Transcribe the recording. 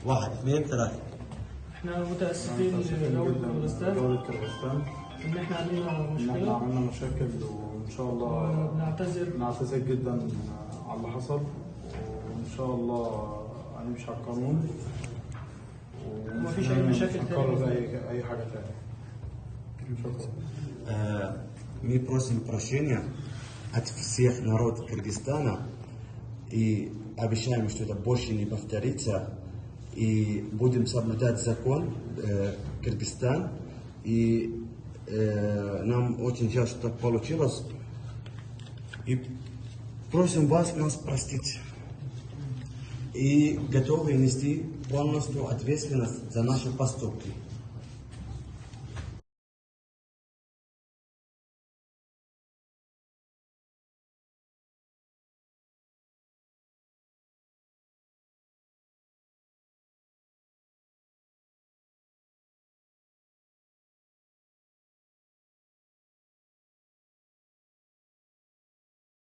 واحد اثنين ثلاثة. احنا متاسفين لدولة كرغستان ان احنا عملنا ان احنا عملنا مشاكل، وان شاء الله نعتذر جدا على اللي حصل، وان شاء الله هنمشي على القانون ومفيش اي مشاكل تانية، اي حاجه تانية. شكرا. Mi prosim prošenja от всех народов Кыргызстана и обещаем, что это больше не повторится, и будем соблюдать закон Кыргызстан, и нам очень жаль, что так получилось, и просим вас нас простить, и готовы нести полностью ответственность за наши поступки.